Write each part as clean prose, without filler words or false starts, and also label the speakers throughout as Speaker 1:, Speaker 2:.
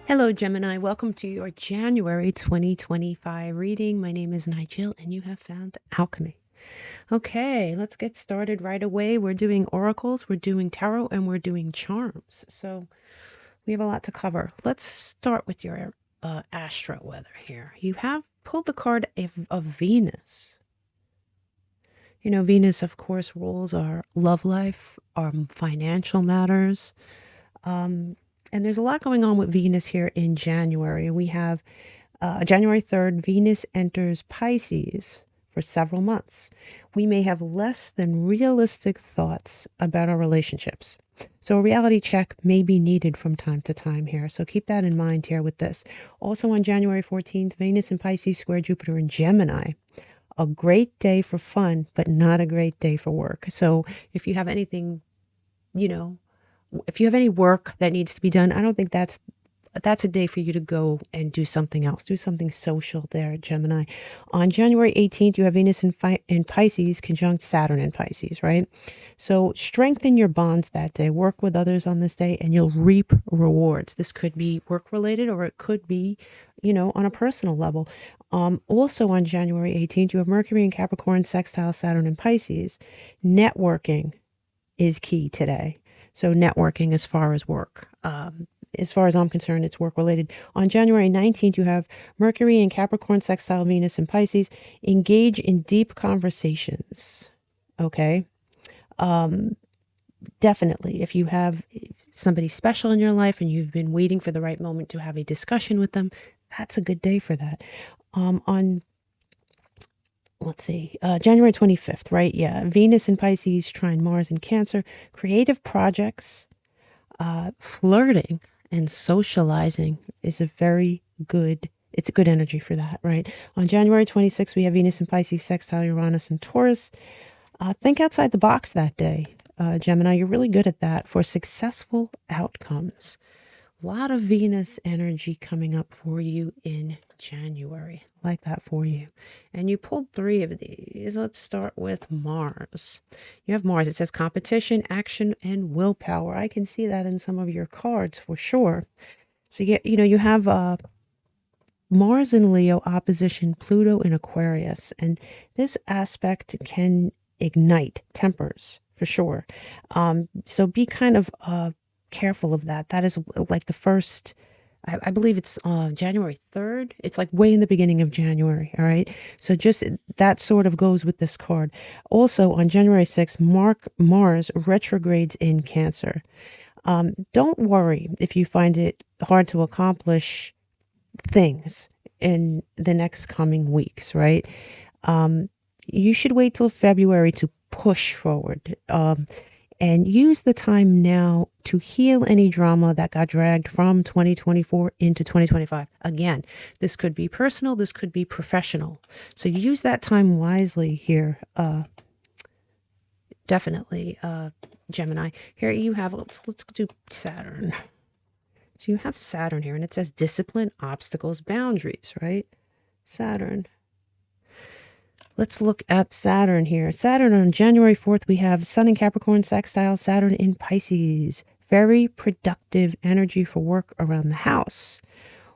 Speaker 1: Hello, Gemini. Welcome to your January 2025 reading. My name is Nigel, and you have found Alchemy. Okay, let's get started right away. We're doing oracles, we're doing tarot, and we're doing charms. So we have a lot to cover. Let's start with your astro weather here. You have pulled the card of Venus. You know, Venus, of course, rules our love life, our financial matters. Um, and there's a lot going on with Venus here in January. We have January 3rd, Venus enters Pisces for several months. We may have less than realistic thoughts about our relationships. So a reality check may be needed from time to time here. So keep that in mind here with this. Also on January 14th, Venus in Pisces square Jupiter in Gemini. A great day for fun, but not a great day for work. So if you have anything, you know, if you have any work that needs to be done, I don't think that's a day for you to go and do something else. Do something social there, Gemini. On January 18th, you have Venus in Pisces conjunct Saturn in Pisces, right? So strengthen your bonds that day. Work with others on this day and you'll reap rewards. This could be work related or it could be, on a personal level. Also on January 18th, you have Mercury in Capricorn sextile Saturn in Pisces. Networking is key today. So networking as far as work. As far as I'm concerned, it's work related. On January 19th, you have Mercury in Capricorn sextile Venus in Pisces. Engage in deep conversations. Okay. Definitely. If you have somebody special in your life and you've been waiting for the right moment to have a discussion with them, that's a good day for that. Let's see, January 25th, right? Yeah. Venus in Pisces, trine Mars in Cancer, creative projects, flirting and socializing is a good energy for that, right? On January 26th, we have Venus in Pisces, sextile Uranus and Taurus. Think outside the box that day, Gemini. You're really good at that for successful outcomes. A lot of Venus energy coming up for you in January. Like that for you. And you pulled 3 of these. Let's start with Mars. You have Mars. It says competition, action, and willpower. I can see that in some of your cards for sure. So you have Mars in Leo opposition Pluto in Aquarius. And this aspect can ignite tempers for sure. So be kind of careful of that. That is like the first, I believe it's January 3rd. It's like way in the beginning of January. All right. So just that sort of goes with this card. Also on January 6th, Mars retrogrades in Cancer. Don't worry if you find it hard to accomplish things in the next coming weeks, right? You should wait till February to push forward. And use the time now to heal any drama that got dragged from 2024 into 2025. Again, this could be personal, this could be professional. So use that time wisely here. Definitely, Gemini. Here you have, let's do Saturn. So you have Saturn here, and it says discipline, obstacles, boundaries, right? Saturn. Let's look at Saturn here. Saturn on January 4th, we have Sun in Capricorn sextile Saturn in Pisces. Very productive energy for work around the house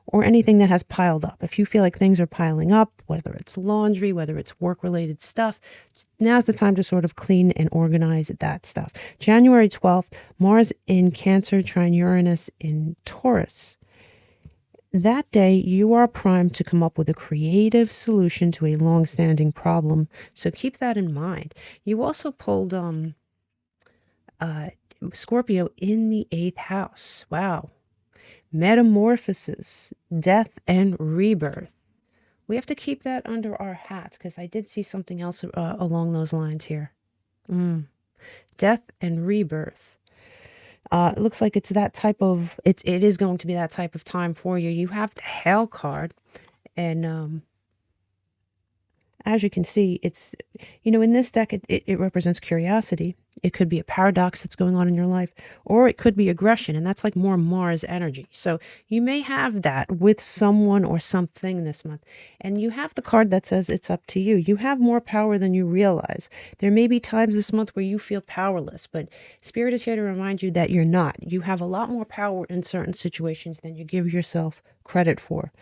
Speaker 1: or anything that has piled up. If you feel like things are piling up, whether it's laundry, whether it's work-related stuff, now's the time to sort of clean and organize that stuff. January 12th, Mars in Cancer, trine Uranus in Taurus. That day, you are primed to come up with a creative solution to a long-standing problem. So keep that in mind. You also pulled Scorpio in the 8th house. Wow. Metamorphosis, death, and rebirth. We have to keep that under our hats because I did see something else along those lines here. Death and rebirth. It looks like it's that type of, it is going to be that type of time for you. You have the Hell card, and as you can see, it's, in this deck, it represents curiosity. It could be a paradox that's going on in your life, or it could be aggression, and that's like more Mars energy. So you may have that with someone or something this month. And you have the card that says it's up to you. You have more power than you realize. There may be times this month where you feel powerless, but Spirit is here to remind you that you're not. You have a lot more power in certain situations than you give yourself credit for.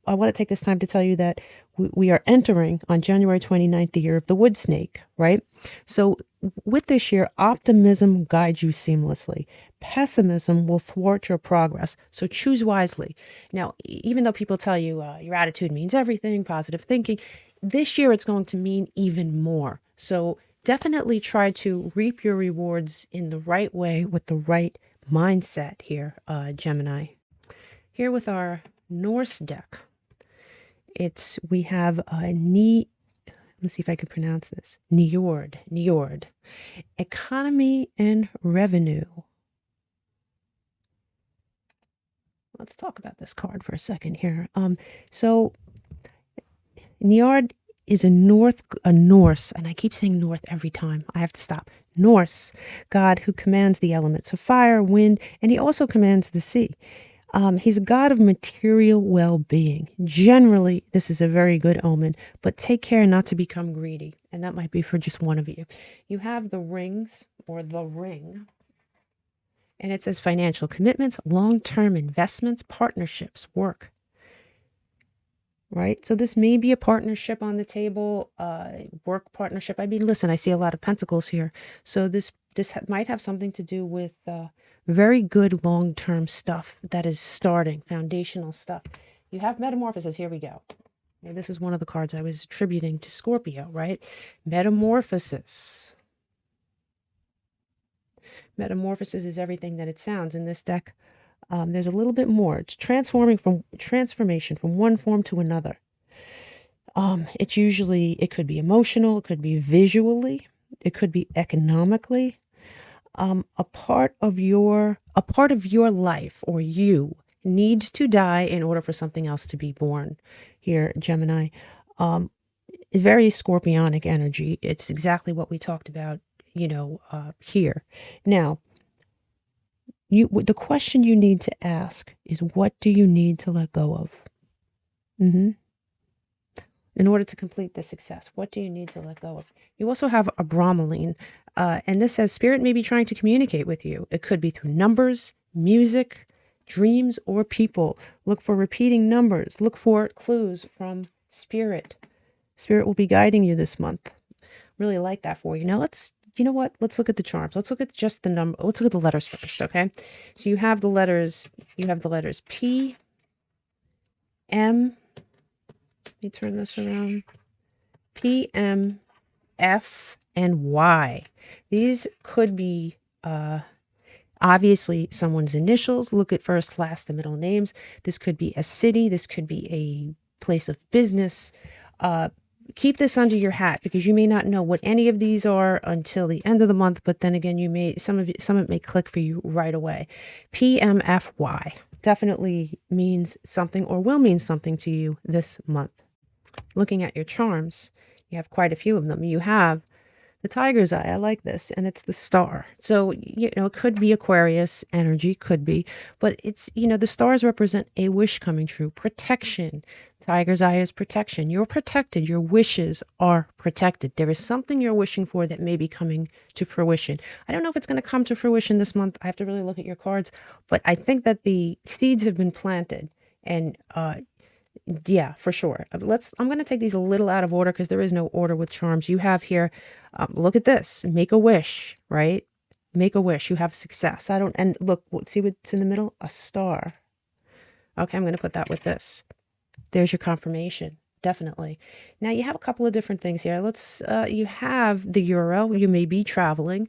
Speaker 1: I want to take this time to tell you that we are entering on January 29th, the year of the wood snake, right? So with this year, optimism guides you seamlessly. Pessimism will thwart your progress. So choose wisely. Now, even though people tell you your attitude means everything, positive thinking, this year it's going to mean even more. So definitely try to reap your rewards in the right way with the right mindset here, Gemini. Here with our Norse deck, we have a let's see if I can pronounce this. Njord. Economy and revenue. Let's talk about this card for a second here. So Njord is a Norse, and I keep saying North every time. I have to stop. Norse god who commands the elements of fire, wind, and he also commands the sea. He's a god of material well-being. Generally, this is a very good omen, but take care not to become greedy. And that might be for just one of you. You have the rings, or the ring, and it says financial commitments, long-term investments, partnerships, work. Right? So this may be a partnership on the table, work partnership. I mean, listen, I see a lot of pentacles here. So this might have something to do with very good long-term stuff that is starting, foundational stuff. You have metamorphosis. Here we go. And this is one of the cards I was attributing to Scorpio, right? Metamorphosis. Metamorphosis is everything that it sounds in this deck. There's a little bit more. It's transformation from one form to another. It could be emotional, it could be visually, it could be economically. A part of your life, or you, needs to die in order for something else to be born here, Gemini. Very scorpionic energy. It's exactly what we talked about, here. Now, the question you need to ask is, what do you need to let go of? In order to complete the success, what do you need to let go of? You also have a bromelain, and this says spirit may be trying to communicate with you. It could be through numbers, music, dreams, or people. Look for repeating numbers. Look for clues from spirit. Spirit will be guiding you this month. Really like that for you. Now you know what? Let's look at the charms. Let's look at just the number. Let's look at the letters first, okay? So you have the letters P, M. Let me turn this around. P, M, F, and Y. These could be obviously someone's initials. Look at first, last, and middle names. This could be a city. This could be a place of business. Keep this under your hat, because you may not know what any of these are until the end of the month, but then again, some of it may click for you right away. PMFY definitely means something, or will mean something to you this month. Looking at your charms, you have quite a few of them. You have the tiger's eye. I like this, and it's the star. So, it could be Aquarius energy, could be, but it's, the stars represent a wish coming true, protection. Tiger's eye is protection. You're protected. Your wishes are protected. There is something you're wishing for that may be coming to fruition. I don't know if it's going to come to fruition this month. I have to really look at your cards, but I think that the seeds have been planted, and yeah, for sure. I'm going to take these a little out of order, because there is no order with charms. You have here, look at this, make a wish, right? Make a wish. You have success. And look, see what's in the middle? A star. Okay, I'm going to put that with this. There's your confirmation. Definitely. Now you have a couple of different things here. You have the euro. You may be traveling.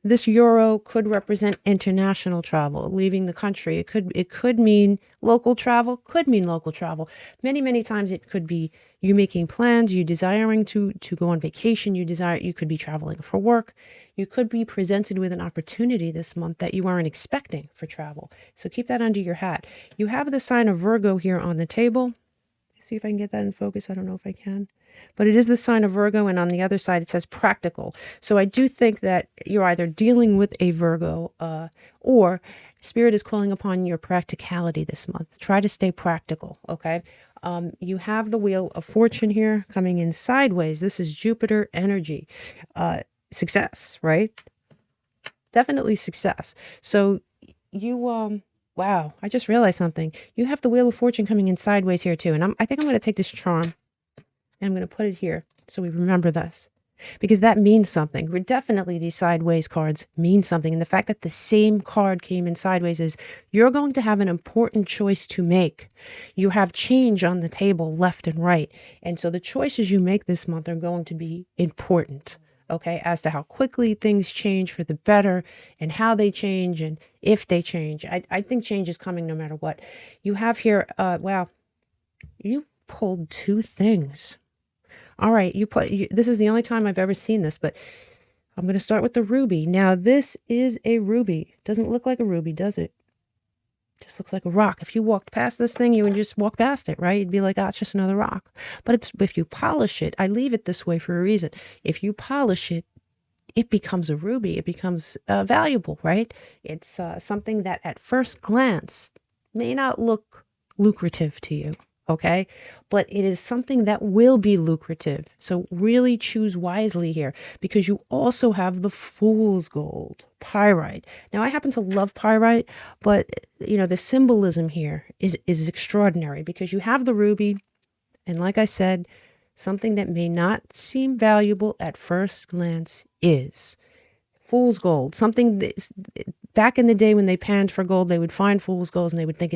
Speaker 1: This euro could represent international travel, leaving the country. It could mean local travel, Many, many times it could be you making plans, you desiring to go on vacation, you could be traveling for work. You could be presented with an opportunity this month that you weren't expecting for travel. So keep that under your hat. You have the sign of Virgo here on the table. See if I can get that in focus. I don't know if I can. But it is the sign of Virgo, and on the other side it says practical. So I do think that you're either dealing with a Virgo or Spirit is calling upon your practicality this month. Try to stay practical, okay? You have the Wheel of Fortune here coming in sideways. This is Jupiter energy. Success, right? Definitely success. So you wow, I just realized something. You have the Wheel of Fortune coming in sideways here too. And I think I'm going to take this charm and I'm going to put it here so we remember this, because that means something. We're definitely, these sideways cards mean something. And the fact that the same card came in sideways is you're going to have an important choice to make. You have change on the table left and right. And so the choices you make this month are going to be important. Okay, as to how quickly things change for the better and how they change and if they change. I think change is coming no matter what. You have here, wow, you pulled two things. All right, this is the only time I've ever seen this, but I'm going to start with the ruby. Now, this is a ruby. Doesn't look like a ruby, does it? Just looks like a rock. If you walked past this thing, you would just walk past it, right? You'd be like, oh, it's just another rock. But if you polish it, I leave it this way for a reason. If you polish it, it becomes a ruby. It becomes valuable, right? It's something that at first glance may not look lucrative to you, okay? But it is something that will be lucrative. So really choose wisely here, because you also have the Fool's Gold, pyrite. Now, I happen to love pyrite, but you know, the symbolism here is extraordinary, because you have the ruby, and like I said, something that may not seem valuable at first glance is fool's gold. Something that, back in the day when they panned for gold, they would find fool's gold and they would think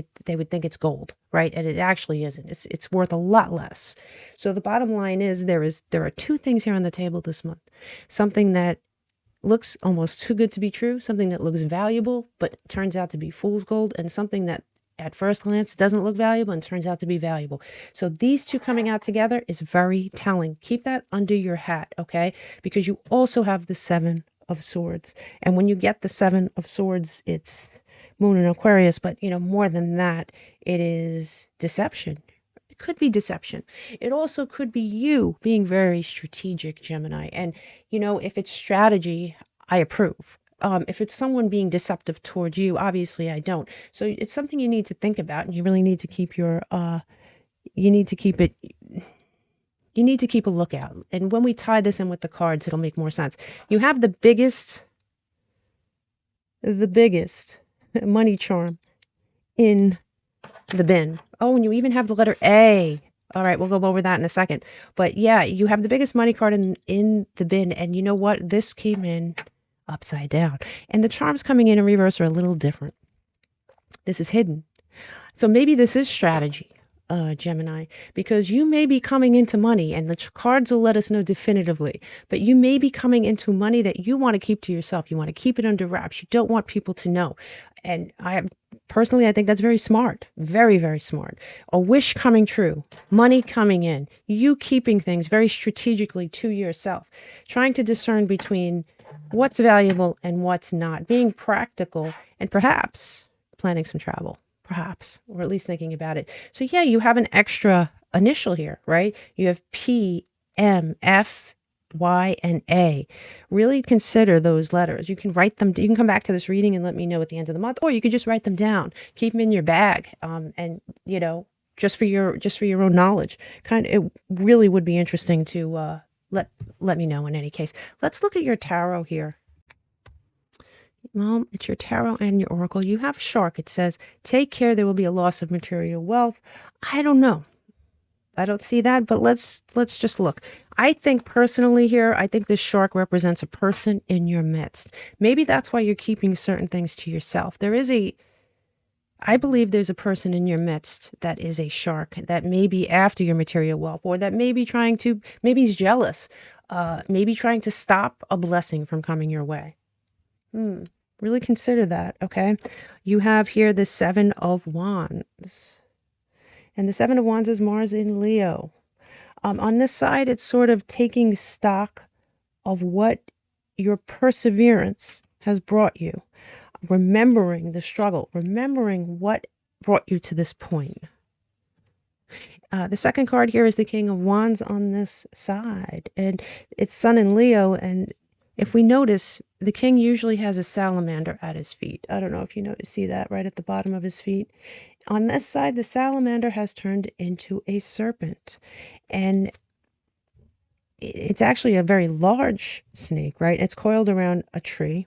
Speaker 1: it's gold, right? And it actually isn't. It's worth a lot less. So the bottom line is there are two things here on the table this month. Something that looks almost too good to be true, something that looks valuable but turns out to be fool's gold, and something that at first glance doesn't look valuable and turns out to be valuable. So these two coming out together is very telling. Keep that under your hat, okay? Because you also have the Seven of Swords. And when you get the Seven of Swords, it's Moon in Aquarius, but you know, more than that, it is deception. It could be deception. It also could be you being very strategic, Gemini. And you know, if it's strategy, I approve. If it's someone being deceptive towards you, obviously I don't. So it's something you need to think about, and you really need to keep your, you need to keep it, you need to keep a lookout. And when we tie this in with the cards, it'll make more sense. You have the biggest money charm in the bin. Oh, and you even have the letter A. All right, we'll go over that in a second. But yeah, you have the biggest money card in the bin. And you know what? This came in upside down. And the charms coming in reverse are a little different. This is hidden. So maybe this is strategy, Gemini, because you may be coming into money, and the cards will let us know definitively, but you may be coming into money that you want to keep to yourself. You want to keep it under wraps. You don't want people to know. And personally, I think that's very smart. Very, very smart. A wish coming true, money coming in, you keeping things very strategically to yourself, trying to discern between what's valuable and what's not, being practical, and perhaps planning some travel, perhaps, or at least thinking about it. So yeah, you have an extra initial here, right? You have P, M, F, Y, and A. Really consider those letters. You can write them. You can come back to this reading and let me know at the end of the month, or you could just write them down, keep them in your bag, and you know, just for your own knowledge. It really would be interesting to let me know in any case. Let's look at your tarot here. Well, it's your tarot and your oracle. You have shark. It says, take care, there will be a loss of material wealth. I don't know. I don't see that, but let's just look. I think personally here, I think this shark represents a person in your midst. Maybe that's why you're keeping certain things to yourself. I believe there's a person in your midst that is a shark, that may be after your material wealth, or that may be maybe he's jealous, maybe trying to stop a blessing from coming your way. Really consider that, okay? You have here the Seven of Wands. And the Seven of Wands is Mars in Leo. On this side, it's sort of taking stock of what your perseverance has brought you. Remembering the struggle, remembering what brought you to this point. The second card here is the King of Wands on this side, and it's Sun in Leo. And if we notice, the king usually has a salamander at his feet. I don't know if you see that right at the bottom of his feet. On this side, the salamander has turned into a serpent, and it's actually a very large snake, right? It's coiled around a tree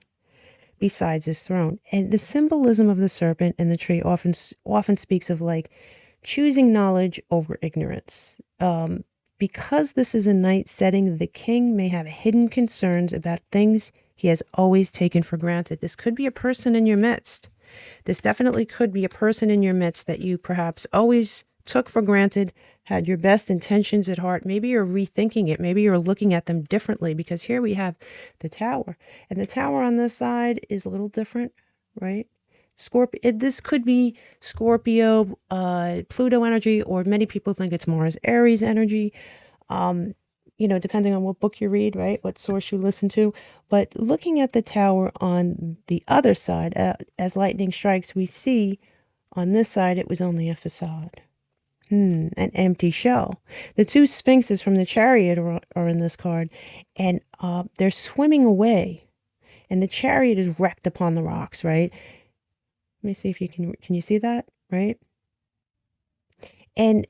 Speaker 1: besides his throne. And the symbolism of the serpent and the tree often speaks of like choosing knowledge over ignorance. Because this is a night setting, the king may have hidden concerns about things he has always taken for granted. This could be a person in your midst. This definitely could be a person in your midst that you perhaps always took for granted, had your best intentions at heart. Maybe you're rethinking it. Maybe you're looking at them differently, because here we have the tower, and the tower on this side is a little different, right? Scorpio. This could be Scorpio, Pluto energy, or many people think it's Mars, Aries energy. Depending on what book you read, right? What source you listen to. But looking at the tower on the other side, as lightning strikes, we see on this side it was only a facade. An empty shell. The two sphinxes from the Chariot are in this card, and they're swimming away, and the Chariot is wrecked upon the rocks, right? Let me see if you can you see that, right? And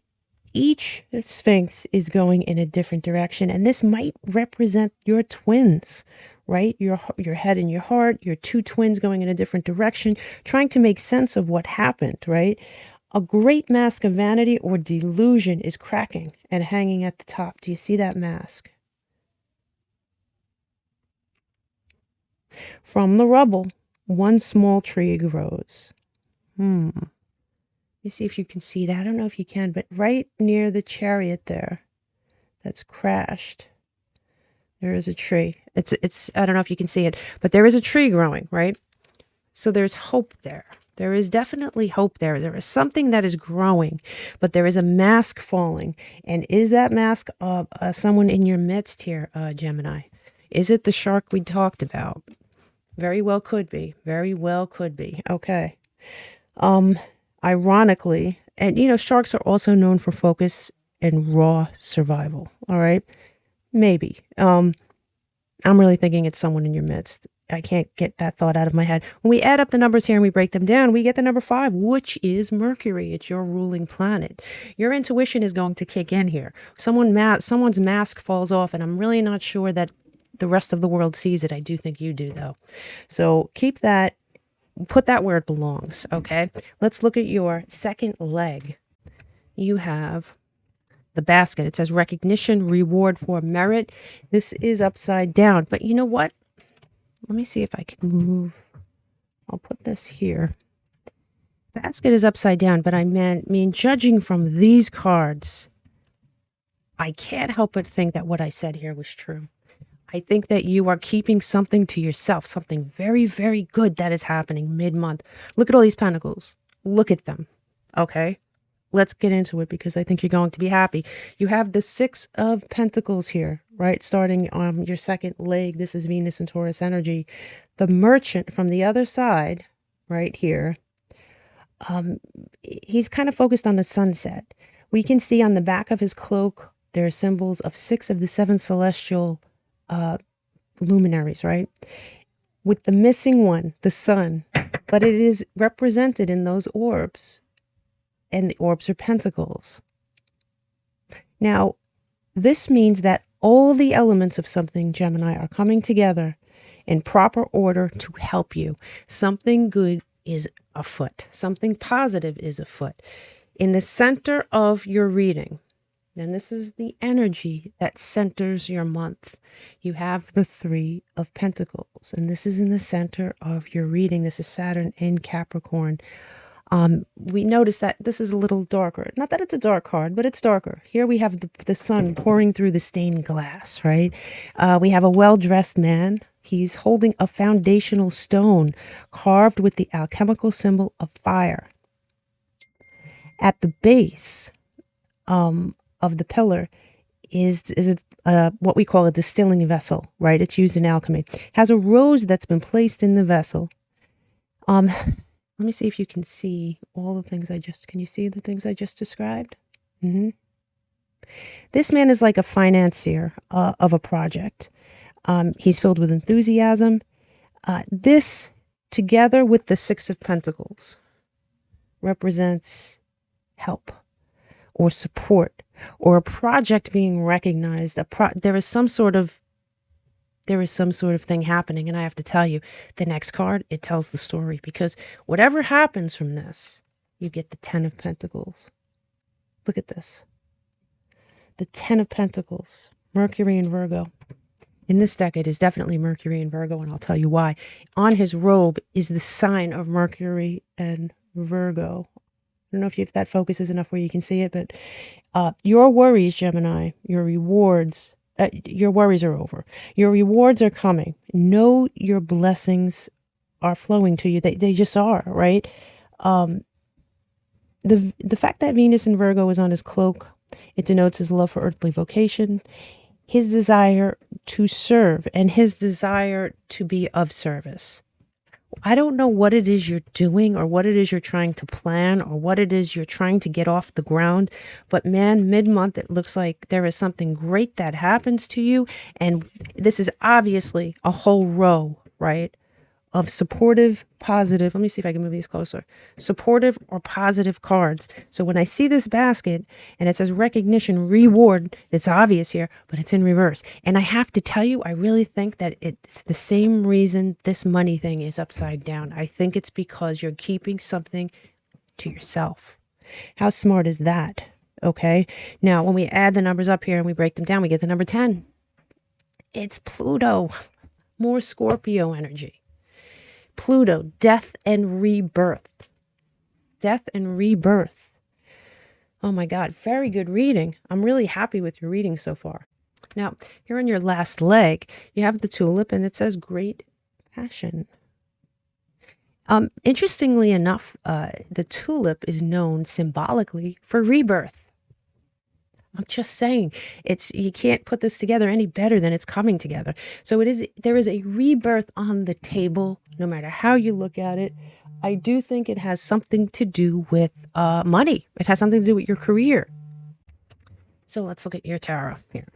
Speaker 1: each sphinx is going in a different direction, and this might represent your twins, right? Your head and your heart, your two twins going in a different direction, trying to make sense of what happened, right? A great mask of vanity or delusion is cracking and hanging at the top. Do you see that mask? From the rubble, one small tree grows. Let me see if you can see that. I don't know if you can, but right near the Chariot there that's crashed, there is a tree. It's I don't know if you can see it, but there is a tree growing, right? So there's hope there. There is definitely hope there. There is something that is growing, but there is a mask falling. And is that mask someone in your midst here, Gemini? Is it the shark we talked about? Very well could be. Very well could be. Okay. Ironically, and sharks are also known for focus and raw survival. All right. Maybe. I'm really thinking it's someone in your midst. I can't get that thought out of my head. When we add up the numbers here and we break them down, we get the number 5, which is Mercury. It's your ruling planet. Your intuition is going to kick in here. Someone's mask falls off, and I'm really not sure that the rest of the world sees it. I do think you do, though. So keep that, put that where it belongs, okay? Let's look at your second leg. You have the basket. It says recognition, reward for merit. This is upside down, but you know what? Let me see if I can move. I'll put this here. Basket is upside down, but I mean, judging from these cards, I can't help but think that what I said here was true. I think that you are keeping something to yourself, something very, very good that is happening mid-month. Look at all these pentacles. Look at them. Okay? Let's get into it, because I think you're going to be happy. You have the 6 of Pentacles here, right? Starting on your second leg. This is Venus and Taurus energy. The Merchant from the other side, right here, he's kind of focused on the sunset. We can see on the back of his cloak, there are symbols of 6 of the 7 celestial luminaries, right? With the missing one, the sun, but it is represented in those orbs. And the orbs are pentacles. Now, this means that all the elements of something, Gemini, are coming together in proper order to help you. Something good is afoot. Something positive is afoot. In the center of your reading, and this is the energy that centers your month, you have the 3 of Pentacles. And this is in the center of your reading. This is Saturn in Capricorn. We notice that this is a little darker. Not that it's a dark card, but it's darker. Here we have the sun pouring through the stained glass, right? We have a well-dressed man. He's holding a foundational stone carved with the alchemical symbol of fire. At the base of the pillar is what we call a distilling vessel, right? It's used in alchemy. It has a rose that's been placed in the vessel. Let me see if you can see all the things can you see the things I just described? This man is like a financier of a project. He's filled with enthusiasm. This, together with the Six of Pentacles, represents help or support or a project being recognized. There is some sort of thing happening, and I have to tell you, the next card, it tells the story, because whatever happens from this, you get the Ten of Pentacles. Look at this. The Ten of Pentacles, Mercury and Virgo. In this deck, it is definitely Mercury and Virgo, and I'll tell you why. On his robe is the sign of Mercury and Virgo. I don't know if that focuses enough where you can see it, but your worries, Gemini, your rewards, your worries are over. Your rewards are coming. Know your blessings are flowing to you. They just are, right? The fact that Venus in Virgo is on his cloak, it denotes his love for earthly vocation, his desire to serve, and his desire to be of service. I don't know what it is you're doing or what it is you're trying to plan or what it is you're trying to get off the ground. But man, mid-month, it looks like there is something great that happens to you. And this is obviously a whole row, right, of supportive, positive. Let me see if I can move these closer. Supportive or positive cards. So when I see this basket and it says recognition, reward, it's obvious here, but it's in reverse. And I have to tell you, I really think that it's the same reason this money thing is upside down. I think it's because you're keeping something to yourself. How smart is that? Okay. Now, when we add the numbers up here and we break them down, we get the number 10. It's Pluto. More Scorpio energy. Pluto, death and rebirth. Death and rebirth. Oh my God, very good reading. I'm really happy with your reading so far. Now, here on your last leg, you have the tulip and it says great passion. Interestingly enough, the tulip is known symbolically for rebirth. I'm just saying, you can't put this together any better than it's coming together. So there is a rebirth on the table, no matter how you look at it. I do think it has something to do with money. It has something to do with your career. So let's look at your tarot here.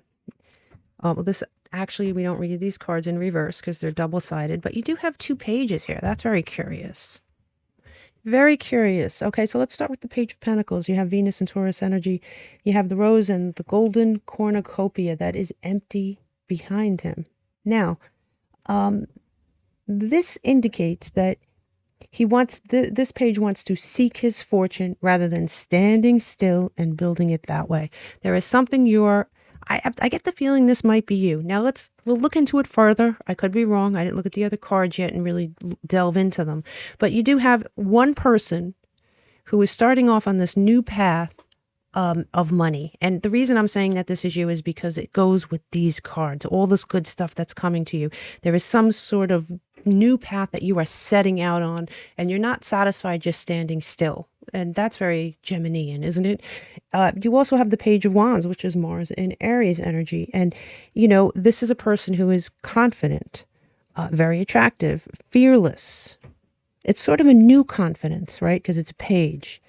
Speaker 1: Well, actually, we don't read these cards in reverse because they're double-sided, but you do have 2 pages here. That's very curious. Very curious. Okay, so let's start with the Page of Pentacles. You have Venus and Taurus energy. You have the rose and the golden cornucopia that is empty behind him. Now, this indicates that he wants, this page wants to seek his fortune rather than standing still and building it that way. There is something I get the feeling this might be you. Now we'll look into it further. I could be wrong. I didn't look at the other cards yet and really delve into them. But you do have one person who is starting off on this new path of money. And the reason I'm saying that this is you is because it goes with these cards, all this good stuff that's coming to you. There is some sort of new path that you are setting out on, and you're not satisfied just standing still. And that's very Geminian, isn't it? You also have the Page of Wands, which is Mars in Aries energy. And, this is a person who is confident, very attractive, fearless. It's sort of a new confidence, right? Because it's a page.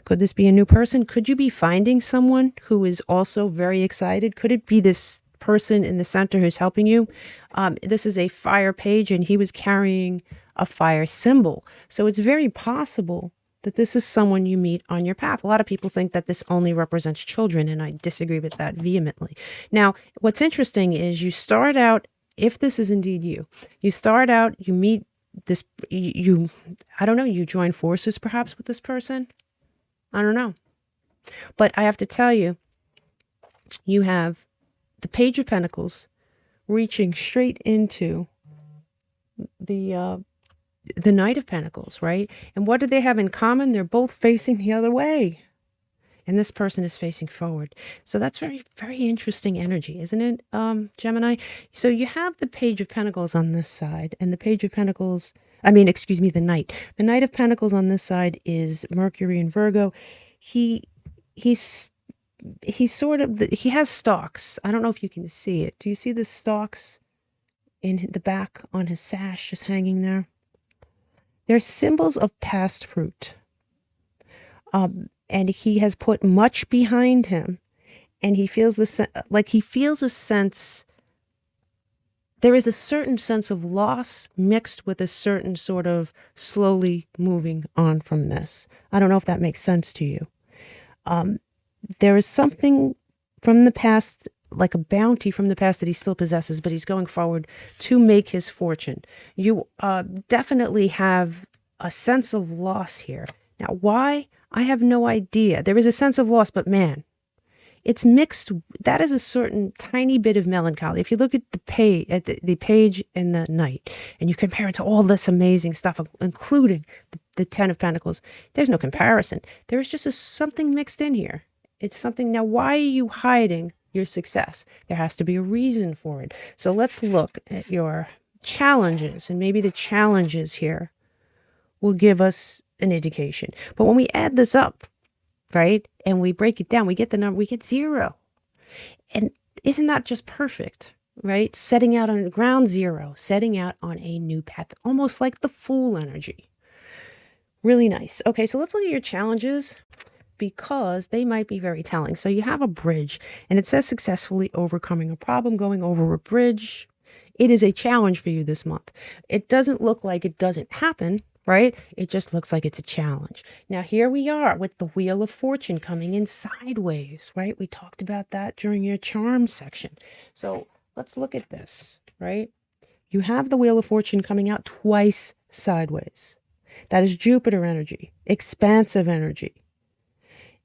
Speaker 1: Could this be a new person? Could you be finding someone who is also very excited? Could it be this person in the center who's helping you? This is a fire page, and he was carrying a fire symbol. So it's very possible that this is someone you meet on your path. A lot of people think that this only represents children, and I disagree with that vehemently. Now, what's interesting is you start out, if this is indeed you start out, you meet this, I don't know, you join forces perhaps with this person. I don't know. But I have to tell you, you have the Page of Pentacles reaching straight into the Knight of Pentacles, right? And what do they have in common? They're both facing the other way. And this person is facing forward. So that's very, very interesting energy, isn't it, Gemini? So you have the Page of Pentacles on this side, and the Page of Pentacles, the Knight. The Knight of Pentacles on this side is Mercury and Virgo. He's sort of, he has stalks. I don't know if you can see it. Do you see the stalks in the back on his sash just hanging there? They're symbols of past fruit. And he has put much behind him. And he feels he feels a sense, there is a certain sense of loss mixed with a certain sort of slowly moving on from this. I don't know if that makes sense to you. There is something from the past, like a bounty from the past that he still possesses, but he's going forward to make his fortune. You definitely have a sense of loss here. Now, why? I have no idea. There is a sense of loss, but man, it's mixed. That is a certain tiny bit of melancholy. If you look at the page and the knight, and you compare it to all this amazing stuff, including the Ten of Pentacles, there's no comparison. There's just something mixed in here. It's something. Now, why are you hiding your success? There has to be a reason for it. So let's look at your challenges, and maybe the challenges here will give us an indication. But when we add this up, right, and we break it down, we get the number, we get 0. And isn't that just perfect, right? Setting out on ground zero, setting out on a new path, almost like the Fool energy. Really nice. Okay, so let's look at your challenges, because they might be very telling. So you have a bridge, and it says successfully overcoming a problem, going over a bridge. It is a challenge for you this month. It doesn't look like it doesn't happen, right? It just looks like it's a challenge. Now, here we are with the Wheel of Fortune coming in sideways, right? We talked about that during your charm section. So let's look at this, right? You have the Wheel of Fortune coming out twice sideways. That is Jupiter energy, expansive energy.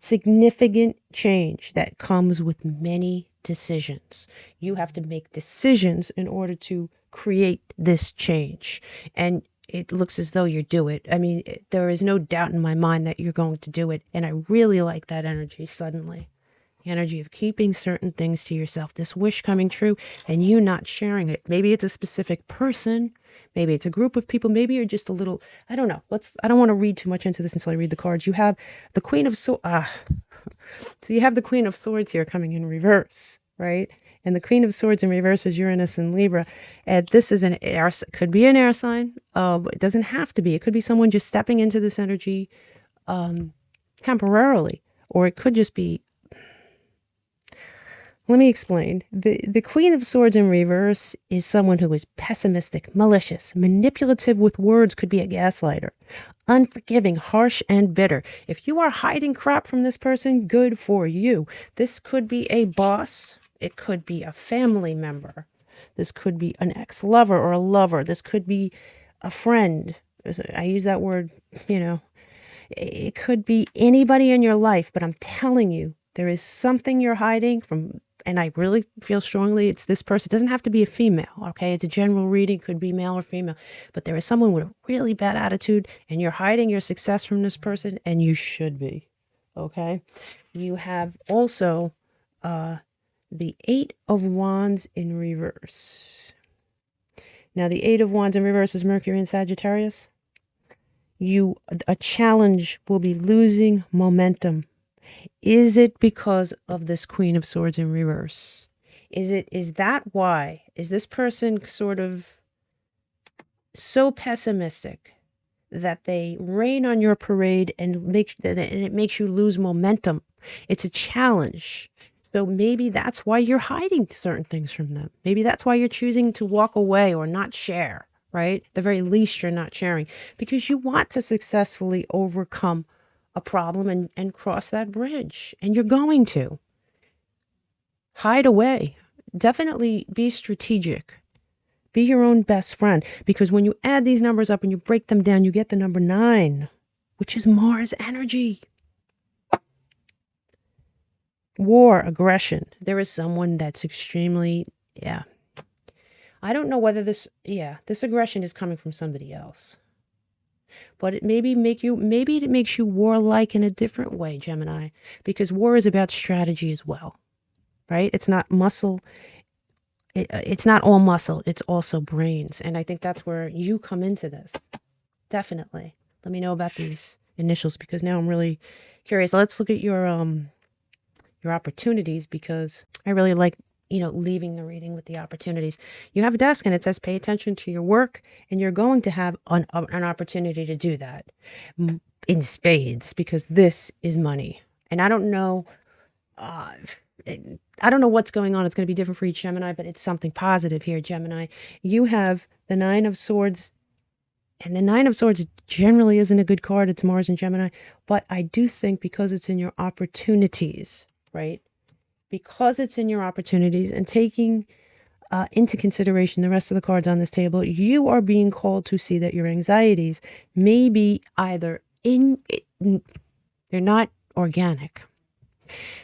Speaker 1: Significant change that comes with many decisions. You have to make decisions in order to create this change. And it looks as though you do it. I mean, there is no doubt in my mind that you're going to do it. And I really like that energy suddenly. The energy of keeping certain things to yourself. This wish coming true and you not sharing it. Maybe it's a specific person. Maybe it's a group of people. Maybe you're just a little, I don't know. I don't want to read too much into this until I read the cards. You have the Queen of Swords. So you have the Queen of Swords here coming in reverse, right? And the Queen of Swords in reverse is Uranus and Libra. And this is an air, could be an air sign. It doesn't have to be. It could be someone just stepping into this energy temporarily. Or it could just be, let me explain. The Queen of Swords in reverse is someone who is pessimistic, malicious, manipulative with words, could be a gaslighter, unforgiving, harsh, and bitter. If you are hiding crap from this person, good for you. This could be a boss. It could be a family member. This could be an ex-lover or a lover. This could be a friend. I use that word, you know. It could be anybody in your life, but I'm telling you, there is something you're hiding from. And I really feel strongly it's this person. It doesn't have to be a female, okay? It's a general reading, could be male or female. But there is someone with a really bad attitude, and you're hiding your success from this person, and you should be, okay? You have also the Eight of Wands in reverse. Now, the Eight of Wands in reverse is Mercury in Sagittarius. A challenge will be losing momentum. Is it because of this Queen of Swords in reverse? Is that why? Is this person sort of so pessimistic that they rain on your parade and it makes you lose momentum? It's a challenge. So maybe that's why you're hiding certain things from them. Maybe that's why you're choosing to walk away or not share, right? At the very least, you're not sharing because you want to successfully overcome a problem and cross that bridge. And you're going to. Hide away. Definitely be strategic. Be your own best friend. Because when you add these numbers up and you break them down, you get the number 9, which is Mars energy. War, aggression. There is someone that's extremely, I don't know whether this aggression is coming from somebody else. But it maybe it makes you warlike in a different way, Gemini, because war is about strategy as well, right? It's not muscle. It's not all muscle. It's also brains. And I think that's where you come into this. Definitely. Let me know about these initials because now I'm really curious. Let's look at your opportunities because I really like leaving the reading with the opportunities. You have a desk and it says pay attention to your work, and you're going to have an opportunity to do that in spades because this is money. And I don't know I don't know what's going on. It's going to be different for each Gemini, but it's something positive here, Gemini. You have the Nine of Swords, and the Nine of Swords generally isn't a good card. It's Mars and Gemini, but I do think because it's in your opportunities, right? Because it's in your opportunities and taking into consideration the rest of the cards on this table, you are being called to see that your anxieties may be either they're not organic.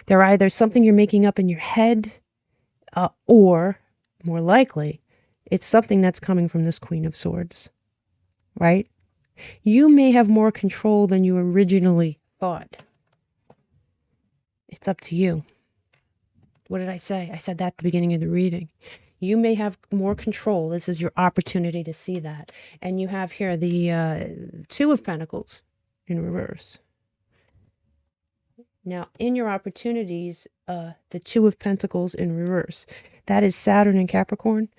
Speaker 1: They're either something you're making up in your head, or more likely, it's something that's coming from this Queen of Swords, right? You may have more control than you originally thought. It's up to you. What did I say? I said that at the beginning of the reading. You may have more control. This is your opportunity to see that. And you have here the Two of Pentacles in reverse. Now, in your opportunities, the Two of Pentacles in reverse, that is Saturn and Capricorn.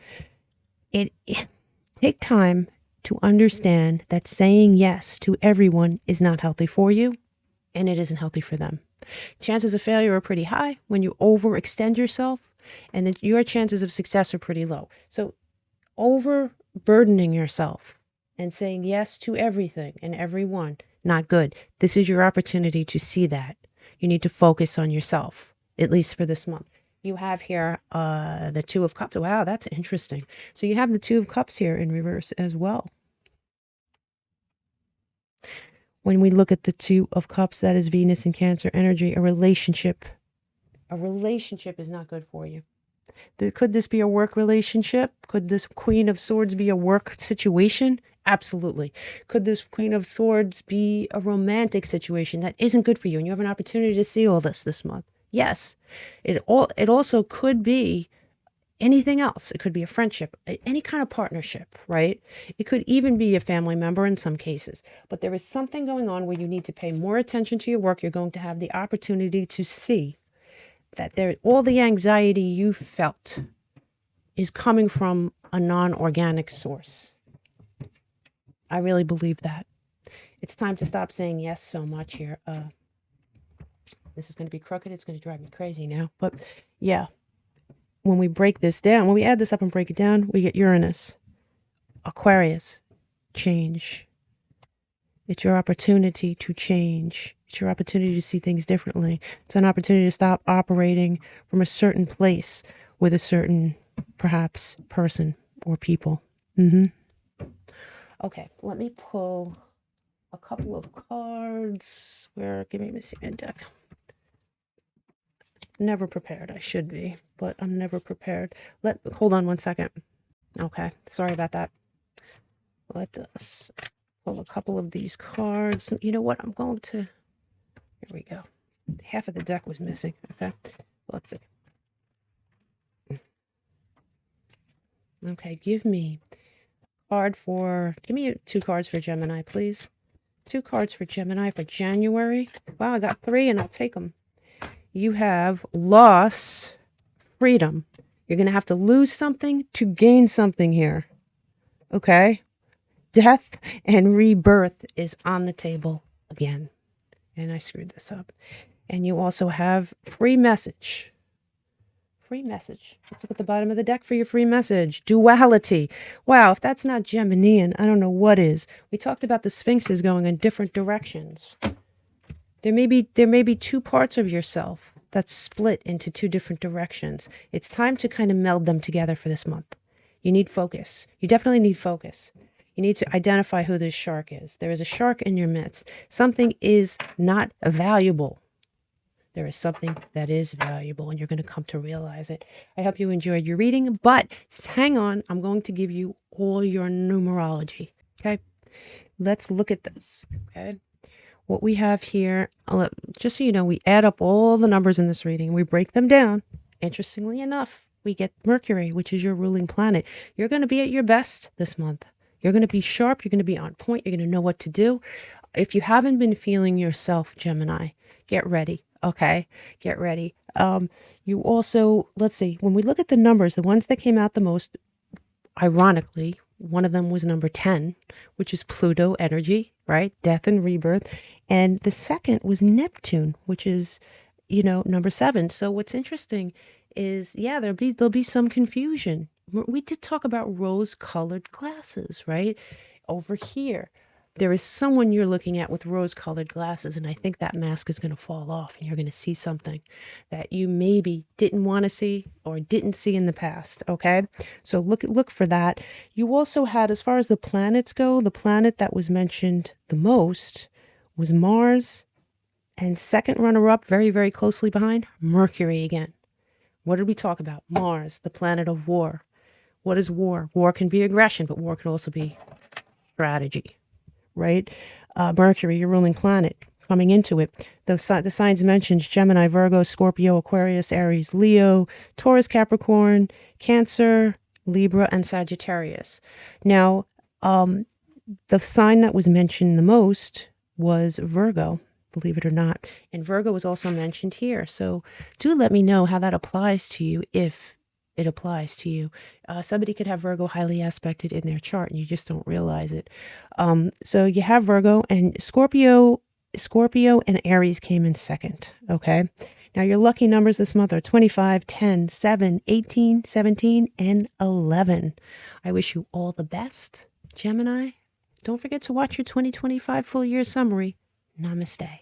Speaker 1: Take time to understand that saying yes to everyone is not healthy for you, and it isn't healthy for them. Chances of failure are pretty high when you overextend yourself, and that your chances of success are pretty low. So overburdening yourself and saying yes to everything and everyone, not good. This is your opportunity to see that. You need to focus on yourself, at least for this month. You have here the Two of Cups. Wow, that's interesting. So you have the Two of Cups here in reverse as well. When we look at the Two of Cups, that is Venus and Cancer energy, a relationship. A relationship is not good for you. Could this be a work relationship? Could this Queen of Swords be a work situation? Absolutely. Could this Queen of Swords be a romantic situation that isn't good for you and you have an opportunity to see all this month? Yes. It also could be anything else. It could be a friendship, any kind of partnership, right? It could even be a family member in some cases. But there is something going on where you need to pay more attention to your work. You're going to have the opportunity to see that all the anxiety you felt is coming from a non-organic source. I really believe that. It's time to stop saying yes so much here. This is going to be crooked. It's going to drive me crazy now. But yeah, when we break this down, when we add this up and break it down, we get Uranus, Aquarius, change. It's your opportunity to change. It's your opportunity to see things differently. It's an opportunity to stop operating from a certain place with a certain, perhaps, person or people. Okay, let me pull a couple of cards. Give me a deck. Never prepared. I should be, but I'm never prepared. Hold on one second. Okay, sorry about that. Let us pull a couple of these cards. You know what? Here we go. Half of the deck was missing. Okay, let's see. Okay, give me two cards for Gemini, please. 2 cards for Gemini for January. Wow, I got 3 and I'll take them. You have loss, freedom. You're going to have to lose something to gain something here. Okay? Death and rebirth is on the table again. And I screwed this up. And you also have free message. Free message. Let's look at the bottom of the deck for your free message. Duality. Wow, if that's not Geminian, I don't know what is. We talked about the Sphinxes going in different directions. There may be 2 parts of yourself that's split into 2 different directions. It's time to kind of meld them together for this month. You need focus. You definitely need focus. You need to identify who this shark is. There is a shark in your midst. Something is not valuable. There is something that is valuable, and you're going to come to realize it. I hope you enjoyed your reading, but hang on. I'm going to give you all your numerology. Okay? Let's look at this. Okay? What we have here, just so you know, we add up all the numbers in this reading. We break them down. Interestingly enough, we get Mercury, which is your ruling planet. You're going to be at your best this month. You're going to be sharp. You're going to be on point. You're going to know what to do. If you haven't been feeling yourself, Gemini, get ready. Okay, get ready. You also, let's see, when we look at the numbers, the ones that came out the most, ironically, one of them was number 10, which is Pluto energy, right? Death and rebirth. And the second was Neptune, which is you know, number 7. So what's interesting is, yeah, there'll be some confusion. We did talk about rose-colored glasses, right? Over here, there is someone you're looking at with rose-colored glasses, and I think that mask is going to fall off, and you're going to see something that you maybe didn't want to see or didn't see in the past, okay? So look for that. You also had, as far as the planets go, the planet that was mentioned the most was Mars, and second runner-up, very, very closely behind, Mercury again. What did we talk about? Mars, the planet of war. What is war? War can be aggression, but war can also be strategy, right? Mercury, your ruling planet, coming into it. The signs mentioned: Gemini, Virgo, Scorpio, Aquarius, Aries, Leo, Taurus, Capricorn, Cancer, Libra, and Sagittarius. Now, the sign that was mentioned the most was Virgo, believe it or not. And Virgo was also mentioned here. So do let me know how that applies to you, if it applies to you. Somebody could have Virgo highly aspected in their chart and you just don't realize it. So you have Virgo, and Scorpio and Aries came in second, okay? Now your lucky numbers this month are 25, 10, 7, 18, 17, and 11. I wish you all the best, Gemini. Don't forget to watch your 2025 full year summary. Namaste.